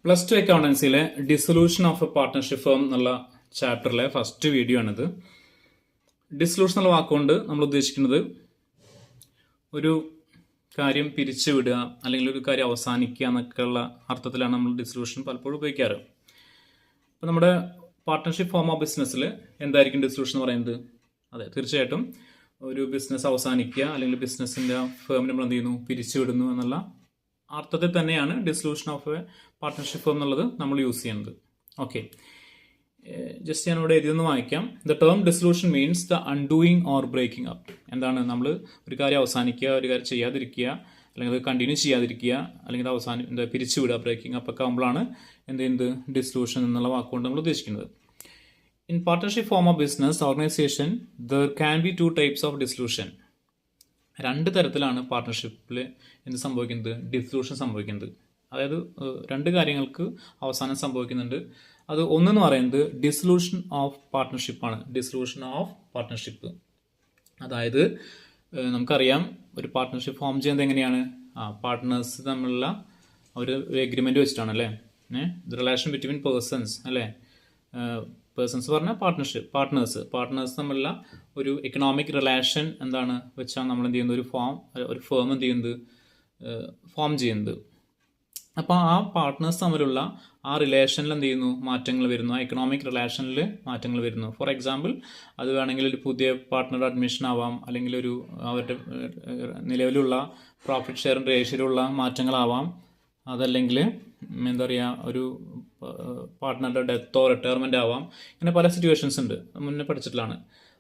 Plus two അക്കൗണ്ടൻസിയിലെ dissolution of a partnership firm എന്നുള്ള ചാപ്റ്ററിലെ ഫസ്റ്റ് വീഡിയോ ആണിത്. ഡിസൊല്യൂഷൻ എന്നുള്ള വാക്കുകൊണ്ട് നമ്മൾ ഉദ്ദേശിക്കുന്നത് ഒരു കാര്യം പിരിച്ചുവിടുക അല്ലെങ്കിൽ ഒരു കാര്യം അവസാനിക്കുക എന്നൊക്കെയുള്ള അർത്ഥത്തിലാണ് നമ്മൾ ഡിസൊല്യൂഷൻ പലപ്പോഴും ഉപയോഗിക്കാറ്. അപ്പോൾ നമ്മുടെ പാർട്ട്ണർഷിപ്പ് ഫോം ഓഫ് ബിസിനസ്സിൽ എന്തായിരിക്കും ഡിസൊല്യൂഷൻ എന്ന് പറയുന്നത്? അതെ, തീർച്ചയായിട്ടും ഒരു ബിസിനസ് അവസാനിക്കുക അല്ലെങ്കിൽ ബിസിനസ്സിൻ്റെ ഫേം നമ്മൾ എന്ത് ചെയ്യുന്നു, പിരിച്ചുവിടുന്നു എന്നുള്ള അർത്ഥത്തിൽ തന്നെയാണ് dissolution of a partnership firm എന്നുള്ളത് നമ്മൾ യൂസ് ചെയ്യുന്നത്. ഓക്കെ, ജസ്റ്റ് ഞാൻ ഇവിടെ എഴുതിയൊന്ന് വായിക്കാം. The term dissolution means the undoing or breaking up. എന്താണ്? നമ്മൾ ഒരു കാര്യം അവസാനിക്കുക, ഒരു കാര്യം ചെയ്യാതിരിക്കുക, അല്ലെങ്കിൽ അത് കണ്ടിന്യൂ ചെയ്യാതിരിക്കുക, അല്ലെങ്കിൽ അത് പിരിച്ചുവിടുക, ബ്രേക്കിംഗ് അപ്പ് ഒക്കെ ആകുമ്പോഴാണ് എന്ത് ചെയ്യുന്നത്, ഡിസൊല്യൂഷൻ എന്നുള്ള വാക്കുകൊണ്ട് നമ്മൾ ഉദ്ദേശിക്കുന്നത്. In partnership form of business organisation there can be 2 types of dissolution. 2 തരത്തിലാണ് പാർട്ട്ണർഷിപ്പിൽ എന്ത് സംഭവിക്കുന്നത്, ഡിസൊല്യൂഷൻ സംഭവിക്കുന്നത്. അതായത് 2 കാര്യങ്ങൾക്ക് അവസാനം സംഭവിക്കുന്നുണ്ട്. അത് ഒന്നെന്ന് പറയുന്നത് ഡിസൊല്യൂഷൻ ഓഫ് പാർട്ട്ണർഷിപ്പാണ്. ഡിസൊല്യൂഷൻ ഓഫ് പാർട്ട്ണർഷിപ്പ്, അതായത് നമുക്കറിയാം ഒരു പാർട്ട്ണർഷിപ്പ് ഫോം ചെയ്യുന്നത് എങ്ങനെയാണ്? പാർട്ട്നേഴ്സ് തമ്മിലുള്ള ഒരു എഗ്രിമെൻറ്റ് വെച്ചിട്ടാണ് അല്ലേ. ദ റിലേഷൻ ബിറ്റ്വീൻ പേഴ്സൺസ് അല്ലേ. പേഴ്സൺസ് പറഞ്ഞാൽ പാർട്ട്നേഴ്സ് തമ്മിലുള്ള ഒരു എക്കണോമിക് റിലേഷൻ എന്താണ് വെച്ചാണ് നമ്മൾ എന്ത് ചെയ്യുന്നത്, ഒരു ഫേം എന്ത് ചെയ്യുന്നത്, ഫോം ചെയ്യുന്നത്. അപ്പോൾ ആ പാർട്ട്നേഴ്സ് തമ്മിലുള്ള ആ റിലേഷനിൽ എന്ത് ചെയ്യുന്നു, മാറ്റങ്ങൾ വരുന്നു. ആ എക്കണോമിക് റിലേഷനിൽ മാറ്റങ്ങൾ വരുന്നു. ഫോർ എക്സാമ്പിൾ, അത് വേണമെങ്കിൽ ഒരു പുതിയ പാർട്ട്ണർ അഡ്മിഷൻ ആവാം, അല്ലെങ്കിൽ അവരുടെ നിലവിലുള്ള പ്രോഫിറ്റ് ഷെയർ റേഷ്യോയിലുള്ള മാറ്റങ്ങളാവാം, അതല്ലെങ്കിൽ എന്താ പറയുക, ഒരു പാർട്ട്ണറുടെ ഡെത്തോ റിട്ടയർമെൻ്റ് ആവാം. ഇങ്ങനെ പല സിറ്റുവേഷൻസ് ഉണ്ട്, മുന്നേ പഠിച്ചിട്ടുള്ളതാണ്.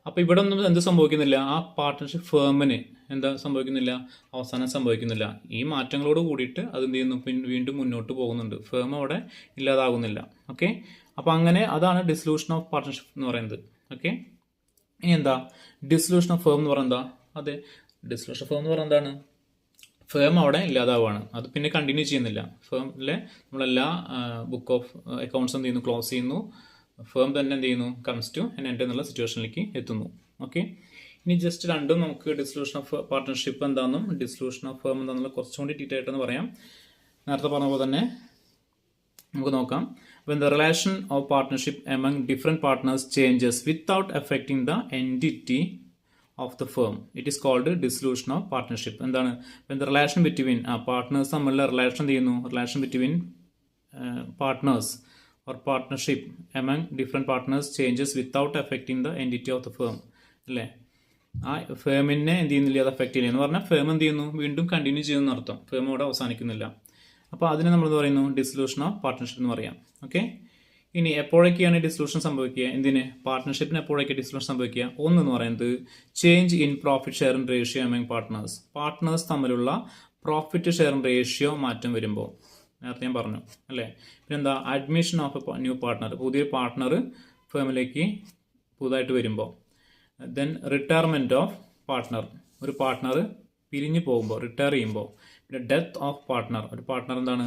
അപ്പോൾ ഇവിടെ ഒന്നും എന്ത് സംഭവിക്കുന്നില്ല, ആ പാർട്ട്ണർഷിപ്പ് ഫേമിന് എന്താ സംഭവിക്കുന്നില്ല, അവസാനം സംഭവിക്കുന്നില്ല. ഈ മാറ്റങ്ങളോട് കൂടിയിട്ട് അത് എന്ത് ചെയ്യുന്നു, വീണ്ടും മുന്നോട്ട് പോകുന്നുണ്ട്. ഫേം അവിടെ ഇല്ലാതാകുന്നില്ല. ഓക്കെ, അപ്പോൾ അങ്ങനെ അതാണ് ഡിസൊല്യൂഷൻ ഓഫ് പാർട്ട്ണർഷിപ്പ് എന്ന് പറയുന്നത്. ഓക്കെ, ഇനി എന്താ ഡിസൊല്യൂഷൻ ഓഫ് ഫേം എന്ന് പറയുന്നത്? അതെ, ഡിസൊല്യൂഷൻ ഓഫ് ഫേം എന്ന് പറയുന്നത് എന്താണ്? ഫേം അവിടെ ഇല്ലാതാവുകയാണ്, അത് പിന്നെ കണ്ടിന്യൂ ചെയ്യുന്നില്ല. ഫേമിലെ നമ്മളെല്ലാ ബുക്ക് ഓഫ് അക്കൗണ്ട്സ് എന്ത് ചെയ്യുന്നു, ക്ലോസ് ചെയ്യുന്നു. ഫേം തന്നെ എന്ത് ചെയ്യുന്നു, കംസ് ടു എൻ എൻഡ് എന്നുള്ള സിറ്റുവേഷനിലേക്ക് എത്തുന്നു. ഓക്കെ, ഇനി ജസ്റ്റ് രണ്ടും നമുക്ക് ഡിസൊല്യൂഷൻ ഓഫ് പാർട്ട്ണർഷിപ്പ് എന്താണെന്നും ഡിസൊല്യൂഷൻ ഓഫ് ഫേം എന്താണെന്നുള്ള കുറച്ചുകൂടി ഡീറ്റെയിൽ ആയിട്ടെന്ന് പറയാം. നേരത്തെ പറഞ്ഞ പോലെ തന്നെ നമുക്ക് നോക്കാം. When the relation of partnership among different partners changes without affecting the entity of the firm, it is called dissolution of partnership. എന്താണ്? When the relation between partners തമ്മിലുള്ള റിലേഷൻ ചെയ്യുന്നു, relation between partners or partnership among different partners changes without affecting the entity of the firm. അല്ലേ, ആ ഫേമിനെ എന്ത് ചെയ്യുന്നില്ല, അത് affect ചെയ്യുന്നു എന്ന് പറഞ്ഞാൽ ഫേം എന്ത് ചെയ്യുന്നു, വീണ്ടും കണ്ടിന്യൂ ചെയ്യുന്ന അർത്ഥം. ഫേം അവിടെ അവസാനിക്കുന്നില്ല. അപ്പോൾ അതിനെ നമ്മൾ എന്ത് പറയുന്നു, ഡിസൊല്യൂഷൻ ഓഫ് പാർട്ട്ണർഷിപ്പ് എന്ന് പറയാം. ഓക്കെ, ഇനി എപ്പോഴൊക്കെയാണ് ഡിസൊല്യൂഷൻ സംഭവിക്കുക? എന്തിന്, പാർട്ട്ണർഷിപ്പിന് എപ്പോഴൊക്കെ ഡിസൊല്യൂഷൻ സംഭവിക്കുക? ഒന്നെന്ന് പറയുന്നത് change in profit sharing ratio among partners. Partners തമ്മിലുള്ള പ്രോഫിറ്റ് ഷെയറിംഗ് റേഷ്യോ മാറ്റം വരുമ്പോൾ, നേരത്തെ ഞാൻ പറഞ്ഞു അല്ലേ. പിന്നെന്താ, admission of a new partner, പുതിയൊരു പാർട്ട്ണർ ഫേമിലേക്ക് പുതുതായിട്ട് വരുമ്പോൾ. ദെൻ റിട്ടയർമെൻറ്റ് ഓഫ് പാർട്ട്ണർ, ഒരു പാർട്ട്ണർ പിരിഞ്ഞു പോകുമ്പോൾ, റിട്ടയർ ചെയ്യുമ്പോൾ. പിന്നെ ഡെത്ത് ഓഫ് പാർട്ട്ണർ, ഒരു പാർട്ട്ണർ എന്താണ്,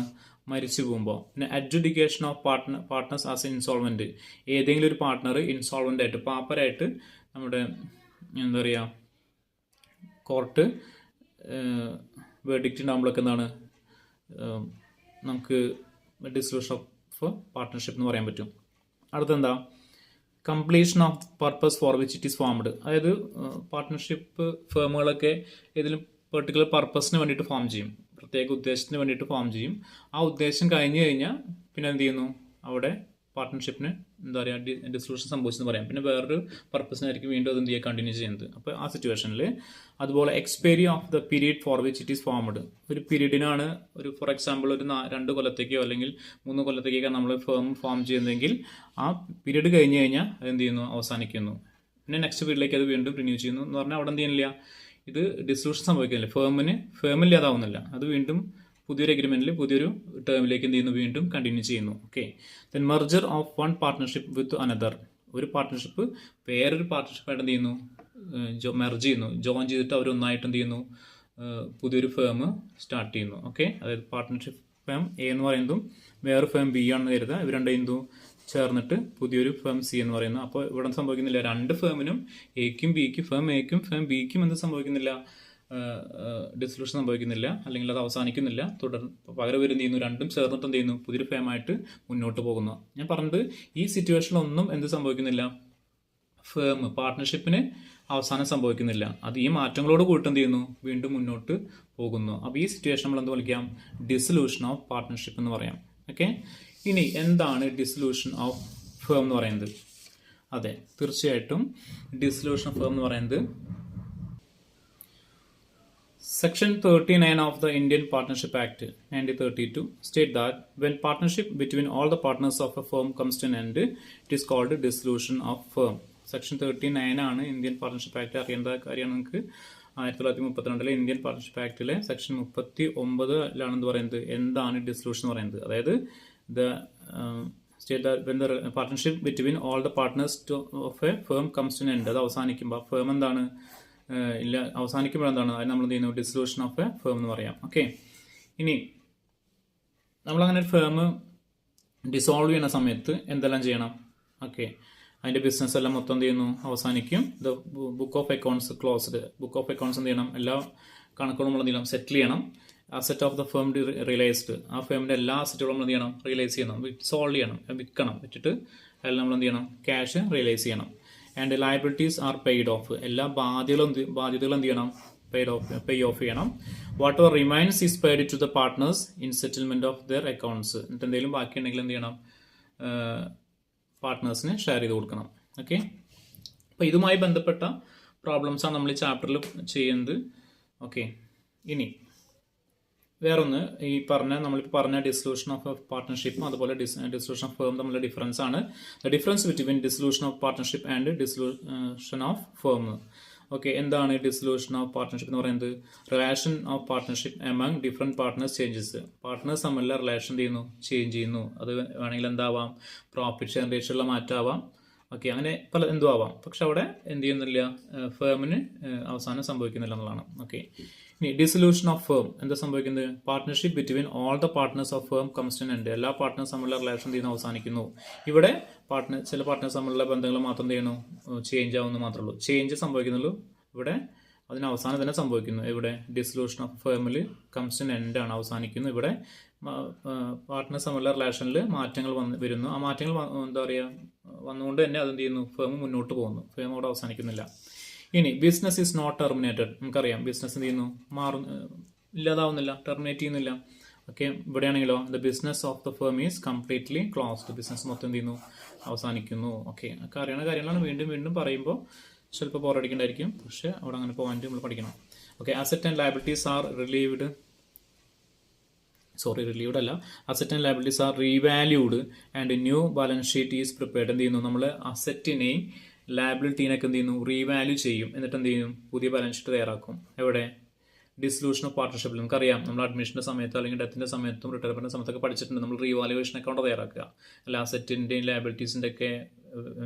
മരിച്ചു പോകുമ്പോൾ. പിന്നെ adjudication of partners as insolvent, ഏതെങ്കിലും ഒരു പാർട്ട്ണർ ഇൻസോൾവെൻ്റ് ആയിട്ട്, പാപ്പരായിട്ട് നമ്മുടെ എന്താ പറയുക, കോർട്ട് വേർഡിക്റ്റ് ഉണ്ടാകുമ്പോഴൊക്കെ എന്താണ്, നമുക്ക് ഡിസൊല്യൂഷൻ ഓഫ് പാർട്ട്ണർഷിപ്പ് എന്ന് പറയാൻ പറ്റും. അടുത്തെന്താ, completion of purpose for which it is formed. അതായത് പാർട്ട്ണർഷിപ്പ് ഫേമുകളൊക്കെ ഏതെങ്കിലും പെർട്ടിക്കുലർ പർപ്പസിന് വേണ്ടിയിട്ട് ഫോം ചെയ്യും, പ്രത്യേക ഉദ്ദേശത്തിന് വേണ്ടിയിട്ട് ഫോം ചെയ്യും. ആ ഉദ്ദേശം കഴിഞ്ഞു കഴിഞ്ഞാൽ പിന്നെ എന്ത് ചെയ്യുന്നു, അവിടെ പാർട്ട്ണർഷിപ്പിന് എന്താ പറയുക, ഡിസൊല്യൂഷൻ സംഭവിച്ചെന്ന് പറയാം. പിന്നെ വേറൊരു പർപ്പസിനായിരിക്കും വീണ്ടും അത് എന്ത് ചെയ്യുക, കണ്ടിന്യൂ ചെയ്യുന്നത്. അപ്പോൾ ആ സിറ്റുവേഷനിൽ അതുപോലെ expiry of the period for which it is formed. ഒരു പീരീഡിനാണ്, ഒരു ഫോർ എക്സാമ്പിൾ ഒരു 2 കൊല്ലത്തേക്കോ അല്ലെങ്കിൽ 3 കൊല്ലത്തേക്കോ നമ്മൾ ഫോം ചെയ്യുന്നതെങ്കിൽ ആ പീരീഡ് കഴിഞ്ഞ് കഴിഞ്ഞാൽ അത് എന്ത് ചെയ്യുന്നു, അവസാനിക്കുന്നു. പിന്നെ നെക്സ്റ്റ് പീരീഡിലേക്ക് അത് വീണ്ടും റിന്യൂ ചെയ്യുന്നു എന്ന് പറഞ്ഞാൽ അവിടെ എന്ത് ചെയ്യുന്നില്ല, ഇത് ഡിസൊല്യൂഷൻ സംഭവിക്കുന്നില്ല. ഫേമില്ലാതാവുന്നില്ല, അത് വീണ്ടും പുതിയൊരു എഗ്രിമെന്റിൽ പുതിയൊരു ടേമിലേക്ക് എന്ത് ചെയ്യുന്നു, വീണ്ടും കണ്ടിന്യൂ ചെയ്യുന്നു. Okay, then merger of one partnership with another. ഒരു പാർട്ട്ണർഷിപ്പ് വേറൊരു പാർട്ട്ണർഷിപ്പായിട്ട് എന്ത് ചെയ്യുന്നു, മെർജ് ചെയ്യുന്നു, ജോയിൻ ചെയ്തിട്ട് അവർ ഒന്നായിട്ട് എന്ത് ചെയ്യുന്നു, പുതിയൊരു ഫേം സ്റ്റാർട്ട് ചെയ്യുന്നു. ഓക്കെ, അതായത് പാർട്ട്ണർഷിപ്പ് ഫേം എ എന്ന് പറയുന്നതും വേറെ ഫേം ബി ആണെന്ന് കരുതുക. ഇവർ രണ്ടും ചേർന്നിട്ട് പുതിയൊരു ഫേം സി എന്ന് പറയുന്നു. അപ്പോൾ ഇവിടെ സംഭവിക്കുന്നില്ല, 2 ഫേമിനും എക്കും ബിക്കും, ഫേം എക്കും ഫേം ബിക്കും എന്ത് സംഭവിക്കുന്നില്ല, ഡിസൊല്യൂഷൻ സംഭവിക്കുന്നില്ല, അല്ലെങ്കിൽ അത് അവസാനിക്കുന്നില്ല. പകരം എന്ത് ചെയ്യുന്നു, രണ്ടും ചേർന്നിട്ട് എന്ത് ചെയ്യുന്നു, പുതിയൊരു ഫേമായിട്ട് മുന്നോട്ട് പോകുന്നു. ഞാൻ പറഞ്ഞത് ഈ സിറ്റുവേഷനിലൊന്നും എന്ത് സംഭവിക്കുന്നില്ല, പാർട്ട്ണർഷിപ്പിന് അവസാനം സംഭവിക്കുന്നില്ല. അത് ഈ മാറ്റങ്ങളോട് കൂട്ട് എന്ത് ചെയ്യുന്നു, വീണ്ടും മുന്നോട്ട് പോകുന്നു. അപ്പോൾ ഈ സിറ്റുവേഷൻ നമ്മൾ എന്ത് വിളിക്കാം, ഡിസൊല്യൂഷൻ ഓഫ് പാർട്ട്ണർഷിപ്പ് എന്ന് പറയാം. ഓക്കെ, ഇനി എന്താണ് ഡിസൊല്യൂഷൻ ഓഫ് ഫേം എന്ന് പറയുന്നത്? അതെ, തീർച്ചയായിട്ടും ഡിസൊല്യൂഷൻ ഓഫ് ഫേം എന്ന് പറയുന്നത് Section 39 of the Indian Partnership Act 1932 state that when partnership between all the partners of a firm comes to an end, it is called dissolution of firm. Section 39 ആണ് Indian partnership act. അറിയേണ്ട കാര്യമാണ് നിങ്ങൾക്ക്. 1932 Indian partnership ആക്ടിലെ section 39 പറയുന്നത് എന്താണ് dissolution എന്ന് പറയുന്നത്. അതായത് state that when the partnership between all the partners of a firm comes to an end, അത് അവസാനിക്കുമ്പോൾ ഫേം എന്താണ്, ഇല്ല അവസാനിക്കുമ്പോൾ എന്താണ്, അത് നമ്മൾ എന്ത് ചെയ്യുന്നു, ഡിസൊല്യൂഷൻ ഓഫ് എ ഫേം എന്ന് പറയാം. ഓക്കെ, ഇനി നമ്മളങ്ങനെ ഒരു ഫേം ഡിസോൾവ് ചെയ്യുന്ന സമയത്ത് എന്തെല്ലാം ചെയ്യണം? ഓക്കെ, അതിൻ്റെ ബിസിനസ് എല്ലാം മൊത്തം എന്ത് ചെയ്യുന്നു, അവസാനിക്കും. The book of accounts closed. Book of accounts എന്ത് ചെയ്യണം, എല്ലാ കണക്കുകളും നമ്മൾ എന്ത് ചെയ്യണം, സെറ്റിൽ ചെയ്യണം. Asset of the firm realised. ആ ഫേമിൻ്റെ എല്ലാ അസറ്റുകളും നമ്മൾ എന്ത് ചെയ്യണം, റിയലൈസ് ചെയ്യണം, സോൾവ് ചെയ്യണം, വിൽക്കണം. വിറ്റിട്ട് എല്ലാം നമ്മൾ എന്ത് ചെയ്യണം, ക്യാഷ് റിയലൈസ് ചെയ്യണം. And liabilities are paid off. എല്ലാ ബാധ്യതകളും എന്ത് ചെയ്യണം, പേ ഓഫ് ചെയ്യണം. Whatever remains is paid to the partners in settlement of their accounts. എന്നിട്ട് എന്തെങ്കിലും ബാക്കിയുണ്ടെങ്കിൽ എന്ത് ചെയ്യണം, പാർട്ട്നേഴ്സിന് ഷെയർ ചെയ്ത് കൊടുക്കണം. ഓക്കെ, അപ്പോൾ ഇതുമായി ബന്ധപ്പെട്ട പ്രോബ്ലംസാണ് നമ്മൾ ഈ ചാപ്റ്ററിൽ ചെയ്യുന്നത്. ഓക്കെ, ഇനി വേറൊന്ന്, ഈ നമ്മളിപ്പോൾ പറഞ്ഞ ഡിസൊല്യൂഷൻ ഓഫ് പാർട്ട്ണർഷിപ്പും അതുപോലെ ഡിസൊല്യൂഷൻ ഓഫ് ഫേം തമ്മിലുള്ള ഡിഫറൻസ് ആണ്. The difference between dissolution of partnership and dissolution of firm. Okay, എന്താണ് ഡിസൊല്യൂഷൻ ഓഫ് പാർട്ട്ണർഷിപ്പ് എന്ന് പറയുന്നത്? Relation of partnership among different partners changes. Partners തമ്മിലുള്ള റിലേഷൻ ചെയ്യുന്നു, ചേഞ്ച് ചെയ്യുന്നു. അത് വേണമെങ്കിൽ എന്താവാം, പ്രോഫിറ്റ് ഷെയർ റേഷ്യോയുള്ള മാറ്റമാവാം. ഓക്കെ, അങ്ങനെ പല എന്തും ആവാം. പക്ഷെ അവിടെ എന്ത് ചെയ്യുന്നില്ല, ഫേമിന് അവസാനം സംഭവിക്കുന്നില്ല എന്നുള്ളതാണ്. ഓക്കെ, ഇനി ഡിസൊല്യൂഷൻ ഓഫ് ഫേം എന്താ സംഭവിക്കുന്നത്? Partnership between all the partners of firm comes to an end. എല്ലാ പാർട്ട്നേഴ്സ് തമ്മിലുള്ള റിലേഷൻ ചെയ്യുന്ന അവസാനിക്കുന്നു. ഇവിടെ ചില പാർട്ട്നേഴ്സ് തമ്മിലുള്ള ബന്ധങ്ങൾ മാത്രം ചെയ്യുന്നു, ചേഞ്ച് ആവുന്നു മാത്രമേ ഉള്ളൂ. ചേഞ്ച് സംഭവിക്കുന്നുള്ളൂ. ഇവിടെ അതിന് അവസാനം തന്നെ സംഭവിക്കുന്നു. ഇവിടെ ഡിസൊല്യൂഷൻ ഓഫ് ഫേമിൽ കംസ് ടു ആൻ എൻഡ് ആണ്, അവസാനിക്കുന്നു. ഇവിടെ പാർട്ട്നേഴ്സ് തമ്മിലുള്ള റിലേഷനിൽ മാറ്റങ്ങൾ വരുന്നു. ആ മാറ്റങ്ങൾ എന്താ പറയുക, വന്നുകൊണ്ട് തന്നെ അതെന്ത് ചെയ്യുന്നു, ഫേം മുന്നോട്ട് പോകുന്നു. ഫേം അവിടെ അവസാനിക്കുന്നില്ല. ഇനി ബിസിനസ് ഈസ് നോട്ട് ടെർമിനേറ്റഡ്. നമുക്കറിയാം ബിസിനസ് എന്ത് ചെയ്യുന്നു, ഇല്ലാതാവുന്നില്ല, ടെർമിനേറ്റ് ചെയ്യുന്നില്ല. ഓക്കെ, ഇവിടെയാണെങ്കിലോ the business of the firm is completely closed. Business മൊത്തം എന്ത് ചെയ്യുന്നു, അവസാനിക്കുന്നു. ഓക്കെ, ഒക്കെ അറിയുന്ന കാര്യങ്ങളാണ്. വീണ്ടും വീണ്ടും പറയുമ്പോൾ ചിലപ്പോൾ ബോറടിക്കേണ്ടായിരിക്കും, പക്ഷെ അവിടെ അങ്ങനെ പോയിന്റ് നമ്മൾ പഠിക്കണം. Okay, asset and liabilities are relieved അല്ല, asset and liabilities are revalued and new balance sheet is prepared. എന്ത് ചെയ്യുന്നു, നമ്മൾ അസറ്റിനെയും ലയബിലിറ്റീനൊക്കെ എന്ത് ചെയ്യുന്നു, റീവാല്യൂ ചെയ്യും. എന്നിട്ട് എന്ത് ചെയ്യും, പുതിയ ബാലൻസ് ഷീറ്റ് തയ്യാറാക്കും. എവിടെ? ഡിസൊല്യൂഷൻ ഓഫ് പാർട്ണർഷിപ്പിൽ. നമുക്കറിയാം, നമ്മൾ അഡ്മിഷൻ്റെ സമയത്ത് അല്ലെങ്കിൽ ഡെത്തിൻ്റെ സമയത്തും റിട്ടയർമെൻറ്റിൻ്റെ സമയത്തൊക്കെ പഠിച്ചിട്ടുണ്ട്. നമ്മൾ റീവാലുവേഷൻ അക്കൗണ്ട് തയ്യാറാക്കുക. അല്ല, അസറ്റിൻ്റെയും ലയബിലിറ്റീസിൻ്റെ ഒക്കെ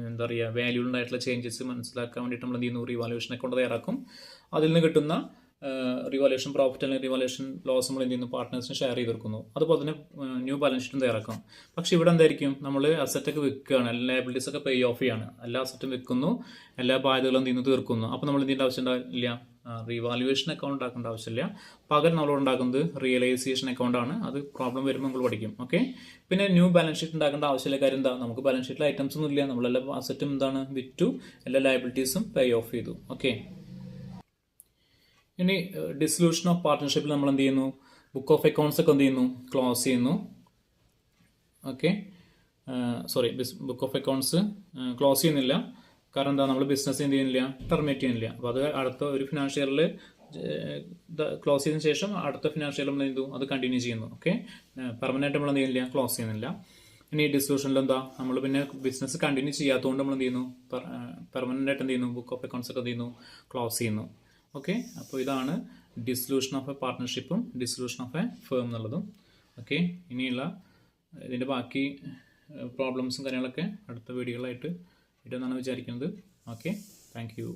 എന്താ പറയുക, വാല്യൂ ഉണ്ടായിട്ടുള്ള ചേഞ്ചസ് മനസ്സിലാക്കാൻ വേണ്ടിയിട്ട് നമ്മൾ എന്ത് ചെയ്യുന്നു, റീവാലുവേഷൻ അക്കൗണ്ട് തയ്യാറാക്കും. അതിൽ നിന്ന് കിട്ടുന്ന റിവാലുവേഷൻ പ്രോഫിറ്റ് അല്ലെങ്കിൽ റിവാലുവേഷൻ ലോസ് നമ്മൾ എന്ത് ചെയ്യുന്നു, പാർട്ട്നേഴ്സിന് ഷെയർ ചെയ്ത് കൊടുക്കുന്നു. അതുപോലെ തന്നെ ന്യൂ ബാലൻസ് ഷീറ്റും തയ്യാറാക്കാം. പക്ഷേ ഇവിടെ എന്തായിരിക്കും, നമ്മൾ അസറ്റൊക്കെ വിൽക്കുകയാണ്, എല്ലാ ലയബിലിറ്റീസ് ഒക്കെ പേ ഓഫ് ചെയ്യാണ്, എല്ലാ അസറ്റും വിൽക്കുന്നു, എല്ലാ ബാധ്യതകളും എന്ത് ചെയ്യുന്നു, തീർക്കുന്നു. അപ്പോൾ നമ്മൾ എന്തിൻ്റെ ആവശ്യം ഉണ്ടാവില്ല, റീവാലുവേഷൻ അക്കൗണ്ട് ഉണ്ടാക്കേണ്ട ആവശ്യമില്ല. പകരം നമ്മളോട് ഉണ്ടാക്കുന്നത് റിയലൈസേഷൻ അക്കൗണ്ടാണ്. അത് പ്രോബ്ലം വരുമ്പോൾ നമ്മൾ പഠിക്കും. ഓക്കെ, പിന്നെ ന്യൂ ബാലൻസ് ഷീറ്റ് ഉണ്ടാക്കേണ്ട ആവശ്യമില്ല. കാര്യം എന്താ, നമുക്ക് ബാലൻസ് ഷീറ്റിൽ ഐറ്റംസ് ഒന്നും ഇല്ല, നമ്മളെല്ലാ അസറ്റും എന്താണ് വിറ്റു, എല്ലാ ലയബിലിറ്റീസും പേ ഓഫ് ചെയ്തു. ഓക്കെ, ഇനി ഡിസൊല്യൂഷൻ ഓഫ് പാർട്ട്ണർഷിപ്പിൽ നമ്മൾ എന്ത് ചെയ്യുന്നു, ബുക്ക് ഓഫ് അക്കൗണ്ട്സ് ഒക്കെ എന്ത് ചെയ്യുന്നു, ക്ലോസ് ചെയ്യുന്നു. Okay, book of accounts close ചെയ്യുന്നില്ല. കാരണം എന്താ, നമ്മൾ ബിസിനസ് എന്ത് ചെയ്യുന്നില്ല, ടെർമിനേറ്റ് ചെയ്യുന്നില്ല. അപ്പോൾ അത് അടുത്ത ഒരു ഫിനാൻഷ്യൽ ഇയറിൽ ക്ലോസ് ചെയ്തതിനു ശേഷം അടുത്ത ഫിനാൻഷ്യൽ ഇയർ നമ്മൾ എന്ത് ചെയ്യുന്നു, അത് കണ്ടിന്യൂ ചെയ്യുന്നു. ഓക്കെ, പെർമനന്റ് നമ്മൾ എന്ത് ചെയ്യുന്നില്ല, ക്ലോസ് ചെയ്യുന്നില്ല. ഇനി ഡിസൊല്യൂഷനിൽ എന്താ, നമ്മൾ പിന്നെ ബിസിനസ് കണ്ടിന്യൂ ചെയ്യാത്തതുകൊണ്ട് നമ്മൾ എന്ത് ചെയ്യുന്നു, പെർമനന്റ് ആയിട്ട് എന്ത് ചെയ്യുന്നു, ബുക്ക് ഓഫ് അക്കൗണ്ട്സ് ഒക്കെ എന്ത് ചെയ്യുന്നു, ക്ലോസ് ചെയ്യുന്നു. ഓക്കെ, അപ്പോൾ ഇതാണ് ഡിസൊല്യൂഷൻ ഓഫ് എ പാർട്ട്ണർഷിപ്പും ഡിസൊല്യൂഷൻ ഓഫ് എ ഫേം എന്നുള്ളതും. ഓക്കെ, ഇനിയുള്ള ഇതിൻ്റെ ബാക്കി പ്രോബ്ലംസും കാര്യങ്ങളൊക്കെ അടുത്ത വീഡിയോകളായിട്ട് ഇടുമെന്നാണ് വിചാരിക്കുന്നത്. Okay, thank U.